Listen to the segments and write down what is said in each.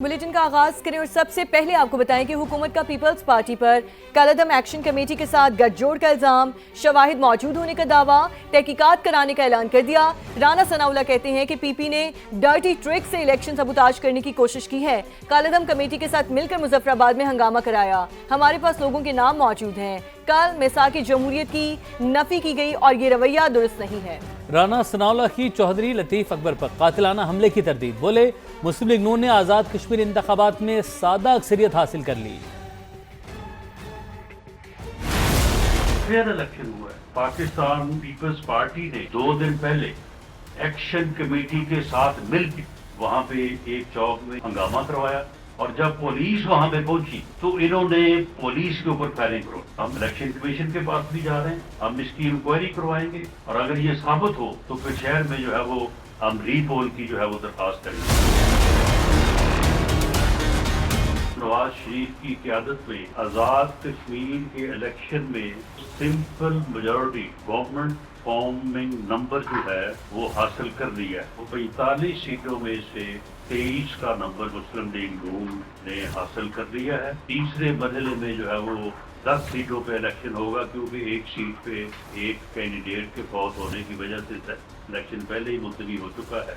Bulletin का आगाज करें और सबसे पहले आपको बताएं कि हुकूमत का पीपल्स पार्टी पर कालादम एक्शन कमेटी के साथ गठजोड़ का इल्जाम, शवाहिद मौजूद होने का दावा, तहकीकात कराने का ऐलान कर दिया। राना सनाउल्लाह कहते हैं कि पीपी ने डर्टी ट्रिक से इलेक्शन सबूताज करने की कोशिश की है। कालादम कमेटी के साथ मिलकर मुजफ्फराबाद में हंगामा कराया। हमारे पास लोगों के नाम मौजूद हैं। कल मिसाक जमहूरियत की नफी की गई और ये रवैया दुरुस्त नहीं है। राना सनाउल्लाह की चौधरी लतीफ अकबर पर कातिलाना हमले की तरदीद। बोले मुस्लिम लीग नून ने आज़ाद कश्मीर इंतखाबात में सादा अक्सरियत हासिल कर ली। फेयर इलेक्शन हुआ है। पाकिस्तान पीपल्स पार्टी ने 2 दिन पहले एक्शन कमेटी के साथ मिलकर वहाँ पे एक चौक में हंगामा करवाया और जब पुलिस वहाँ पे पहुंची तो इन्होंने पुलिस के ऊपर फायरिंग करवाई। हम इलेक्शन कमीशन के पास भी जा रहे हैं, हम इसकी इंक्वायरी करवाएंगे और अगर ये साबित हो तो फिर शहर में जो है वो हम रीपोल की जो है वो दरखास्त करेंगे। नवाज शरीफ की क़यादत में आज़ाद कश्मीर के इलेक्शन में simple majority government forming number जो है वो हासिल कर लिया है। वो 45 सीटों में से 23 का नंबर मुस्लिम लीग नून ने हासिल कर लिया है। तीसरे मरहले में जो है वो 10 सीटों पे इलेक्शन होगा क्योंकि एक सीट पे एक कैंडिडेट के फौत होने की वजह से इलेक्शन पहले ही मुलतवी हो चुका है।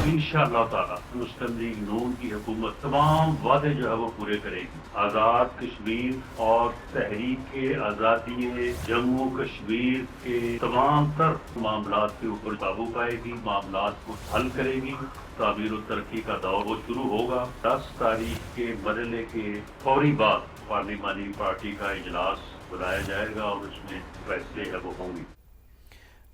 इंशाअल्लाह ताला मुस्लिम लीग नून की हुकूमत तमाम वादे जो है वो पूरे करेगी। आज़ाद कश्मीर और तहरीक आज़ादी जम्मू कश्मीर के तमाम तर मामलात के ऊपर काबू पाएगी, मामलात को हल करेगी। तामीर और तरक्की का दौर वो शुरू होगा। 10 तारीख के मरहले के फौरी बाद पार्लिमानी पार्टी का इजलास बुलाया जाएगा और उसमें फैसले है वो होंगे।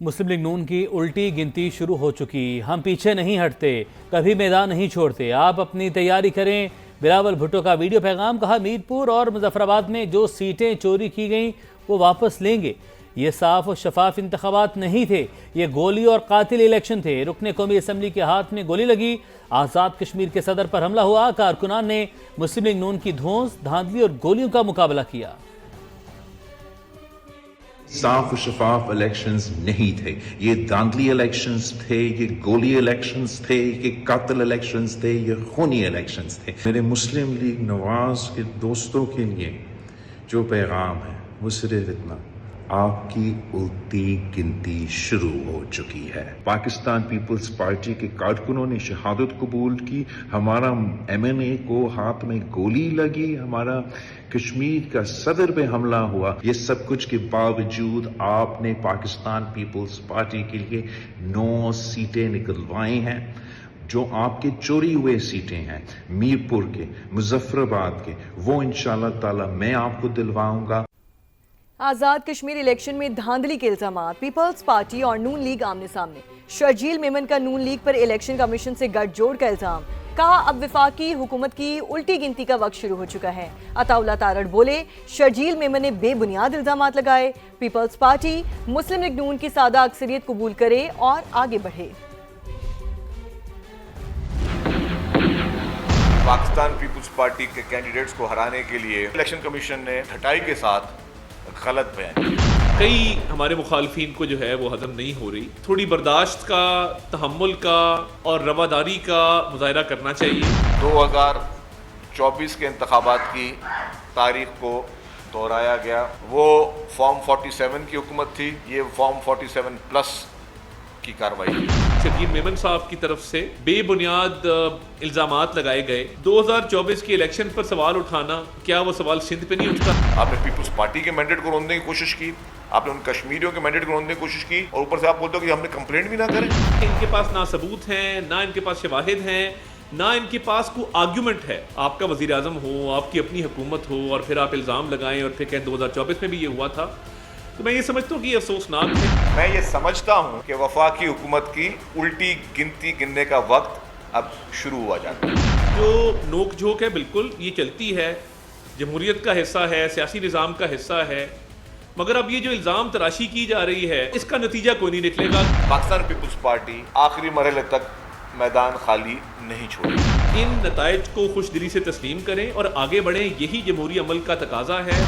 मुस्लिम लीग नून की उल्टी गिनती शुरू हो चुकी। हम पीछे नहीं हटते, कभी मैदान नहीं छोड़ते, आप अपनी तैयारी करें। बिलावल भुट्टो का वीडियो पैगाम। कहा मीरपुर और मुजफ्फराबाद में जो सीटें चोरी की गईं वो वापस लेंगे। ये साफ और शफाफ इंतखाबात नहीं थे, ये गोली और कातिल इलेक्शन थे। रुकने कौमी असम्बली के हाथ में गोली लगी। आज़ाद कश्मीर के सदर पर हमला हुआ। कारकुनान ने मुस्लिम लीग नून की धौंस, धांधली और गोलियों का मुकाबला किया। साफ शफाफ इलेक्शंस नहीं थे, ये धांधली इलेक्शंस थे, ये गोली इलेक्शंस थे, ये कातिल इलेक्शंस थे, ये खूनी इलेक्शंस थे। मेरे मुस्लिम लीग नवाज के दोस्तों के लिए जो पैगाम है वो सिर्फ इतना, आपकी उल्टी गिनती शुरू हो चुकी है। पाकिस्तान पीपल्स पार्टी के कारकुनों ने शहादत कबूल की, हमारा MNA को हाथ में गोली लगी, हमारा कश्मीर का सदर पे हमला हुआ। ये सब कुछ के बावजूद आपने पाकिस्तान पीपल्स पार्टी के लिए 9 सीटें निकलवाई हैं। जो आपके चोरी हुए सीटें हैं मीरपुर के, मुजफ्फराबाद के, वो इंशाअल्लाह ताला मैं आपको दिलवाऊंगा। आज़ाद कश्मीर इलेक्शन में धांधली के इल्जामात, पीपल्स पार्टी और नून लीग आमने सामने। शर्जील मेमन का नून लीग पर इलेक्शन कमीशन से गठजोड़ का इल्जाम। कहा अब वफाकी हुकूमत की उल्टी गिनती का वक्त शुरू हो चुका है। अताउल्लाह तारड़ बोले शर्जील मेमन ने बेबुनियाद इल्जामात लगाए। पीपल्स पार्टी मुस्लिम लीग नून की सादा अक्सरियत कबूल करे और आगे बढ़े। पाकिस्तान पीपल्स पार्टी के कैंडिडेट्स को हराने के लिए इलेक्शन कमीशन ने ढटाई के साथ गलत बयान किया। कई हमारे मुखालफिन को जो है वो हजम नहीं हो रही। थोड़ी बर्दाश्त का, तहम्मुल का और रवादारी का मुजाहरा करना चाहिए। 2024 के इंतखाबात की तारीख को दोहराया गया। वो फॉर्म 47 की हुकूमत थी, ये फॉर्म 47 प्लस की कार्रवाई। शर्जील मेमन साहब की तरफ से बेबुनियाद इल्जामात लगाए गए। 2024 के इलेक्शन पर सवाल उठाना, क्या वो सवाल सिंध पे नहीं उठता? आपने पीपल्स पार्टी के मैंडेट को रोकने की कोशिश की, आपने उन कश्मीरियों के मैंडेट को रोकने की कोशिश की और ऊपर से आप बोलते हो कि हमने कंप्लेंट भी ना करें। इनके पास ना सबूत हैं, ना इनके पास शवाहिद हैं, ना इनके पास कोई आर्ग्यूमेंट है। आपका वजीर आजम हो, आपकी अपनी हुकूमत हो और फिर आप इल्ज़ाम लगाएं और फिर कहें 2024 में भी ये हुआ था, तो मैं ये समझता हूँ कि ये अफसोसनाक है। मैं ये समझता हूँ कि वफाकी हुकूमत की उल्टी गिनती गिनने का वक्त अब शुरू हुआ जाता है। जो नोक झोंक है बिल्कुल ये चलती है, जमहूरियत का हिस्सा है, सियासी निज़ाम का हिस्सा है, मगर अब ये जो इल्ज़ाम तराशी की जा रही है इसका नतीजा कोई नहीं निकलेगा। पाकिस्तान पीपल्स पार्टी आखिरी मरहले तक मैदान खाली नहीं छोड़ेगी। इन नताइज को खुश दिली से तस्लीम करें और आगे बढ़ें, यही जमहूरी अमल का तकाजा है।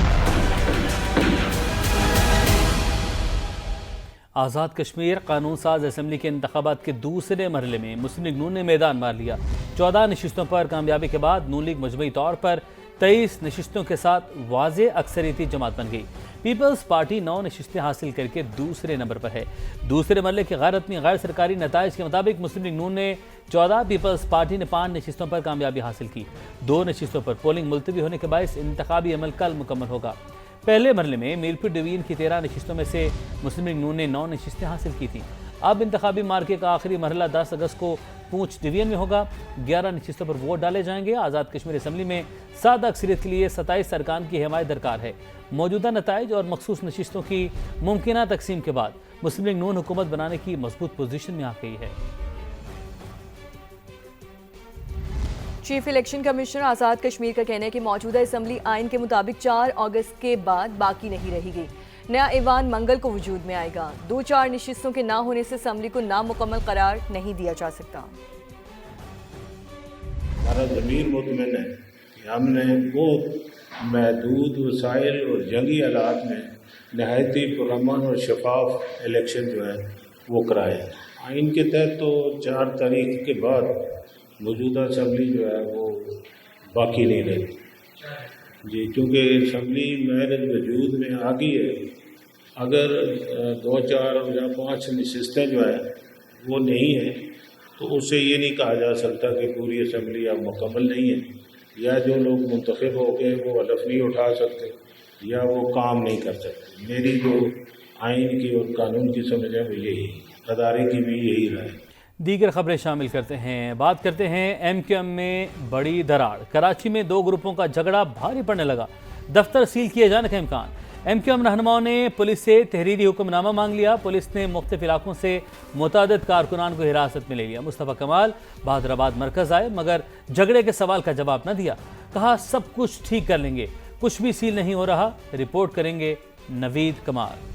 آزاد کشمیر قانون ساز اسمبلی کے انتخابات کے دوسرے مرحلے میں مسلم لیگ نون نے میدان مار لیا۔ 14 نشستوں پر کامیابی کے بعد نون لیگ مجموعی طور پر 23 نشستوں کے ساتھ واضح اکثریتی جماعت بن گئی۔ پیپلز پارٹی 9 نشستیں حاصل کر کے دوسرے نمبر پر ہے۔ دوسرے مرحلے کے غیر رسمی غیر سرکاری نتائج کے مطابق مسلم لیگ نون نے 14، پیپلز پارٹی نے 5 نشستوں پر کامیابی حاصل کی۔ 2 نشستوں پر پولنگ ملتوی ہونے کے باعث انتخابی عمل کل مکمل ہوگا۔ پہلے مرحلے میں میرپور ڈویژن کی 13 نشستوں میں سے مسلم لیگ نون نے 9 نشستیں حاصل کی تھیں۔ اب انتخابی مارکے کا آخری مرحلہ 10 اگست کو پونچھ ڈویژن میں ہوگا۔ 11 نشستوں پر ووٹ ڈالے جائیں گے۔ آزاد کشمیر اسمبلی میں سادہ اکثریت کے لیے 27 ارکان کی حمایت درکار ہے۔ موجودہ نتائج اور مخصوص نشستوں کی ممکنہ تقسیم کے بعد مسلم لیگ نون حکومت بنانے کی مضبوط پوزیشن میں آ گئی ہے۔ Chief election commissioner Azad Kashmir کا کہنا ہے کہ موجودہ اسمبلی آئین کے مطابق 4 اگست کے بعد باقی نہیں رہے گی۔ نیا ایوان منگل کو وجود میں آئے گا۔ 2-4 نشستوں کے نہ ہونے سے اسمبلی کو نامکمل قرار نہیں دیا جا سکتا۔ ہمارا ضمیر مطمئن ہے کہ ہم نے بہت محدود وسائل اور جنگی حالات میں نہایتی پرامن اور شفاف الیکشن جو ہے وہ کرائے۔ آئین کے تحت تو 4 تاریخ کے بعد موجودہ اسمبلی جو ہے وہ باقی نہیں رہی جی، کیونکہ اسمبلی محض وجود میں آ گئی ہے۔ اگر 2, 4 یا 5 نشستیں جو ہیں وہ نہیں ہیں تو اس سے یہ نہیں کہا جا سکتا کہ پوری اسمبلی اب مکمل نہیں ہے، یا جو لوگ منتخب ہو گئے وہ حلف نہیں اٹھا سکتے یا وہ کام نہیں کر سکتے۔ میری جو آئین کی اور قانون کی سمجھ ہے وہ یہی، ادارے کی بھی یہی رائے۔ دیگر خبریں شامل کرتے ہیں۔ بات کرتے ہیں ایم کیو ایم میں بڑی دراڑ۔ کراچی میں 2 گروپوں کا جھگڑا بھاری پڑنے لگا، دفتر سیل کیے جانے کا امکان۔ ایم کیو ایم رہنماؤں نے پولیس سے تحریری حکم نامہ مانگ لیا۔ پولیس نے مختلف علاقوں سے متعدد کارکنان کو حراست میں لے لیا۔ مصطفیٰ کمال بہادر آباد مرکز آئے مگر جھگڑے کے سوال کا جواب نہ دیا۔ کہا سب کچھ ٹھیک کر لیں گے، کچھ بھی سیل نہیں ہو رہا، رپورٹ کریں گے نوید کمال۔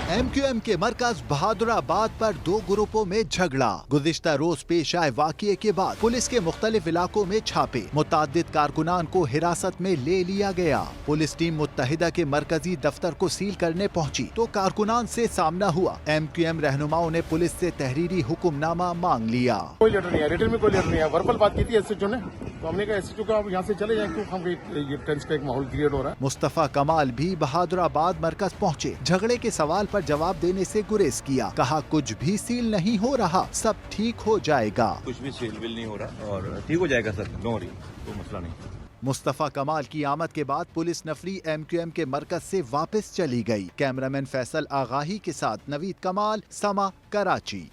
ایم کیو ایم کے مرکز بہادر آباد پر 2 گروپوں میں جھگڑا۔ گزشتہ روز پیش آئے واقعے کے بعد پولیس کے مختلف علاقوں میں چھاپے، متعدد کارکنان کو حراست میں لے لیا گیا۔ پولیس ٹیم متحدہ کے مرکزی دفتر کو سیل کرنے پہنچی تو کارکنان سے سامنا ہوا۔ ایم کیو ایم رہنماؤں نے پولیس سے تحریری حکم نامہ مانگ لیا۔ کوئی لیٹر نہیں ہے، ریٹن میں کوئی لیٹر نہیں ہے، وربل بات کی تھی ایس ایچ او نے، تو ہم نے کہا ایس ایچ او کا آپ یہاں سے چلے جائیں کیوں ہم یہ ٹینس کا ایک ماحول کریٹ ہو رہا ہے۔ مصطفیٰ کمال بھی بہادر آباد مرکز پہنچے، جھگڑے کے سوال پر جواب دینے سے گریز کیا۔ کہا کچھ بھی سیل نہیں ہو رہا، سب ٹھیک ہو جائے گا۔ کچھ بھی سیل بل نہیں ہو رہا اور ٹھیک ہو جائے گا سر، نو وری، کوئی مسئلہ نہیں۔ مصطفیٰ کمال کی آمد کے بعد پولیس نفری ایم کیو ایم کے مرکز سے واپس چلی گئی۔ کیمرامین فیصل آغاہی کے ساتھ نوید کمال، سما، کراچی۔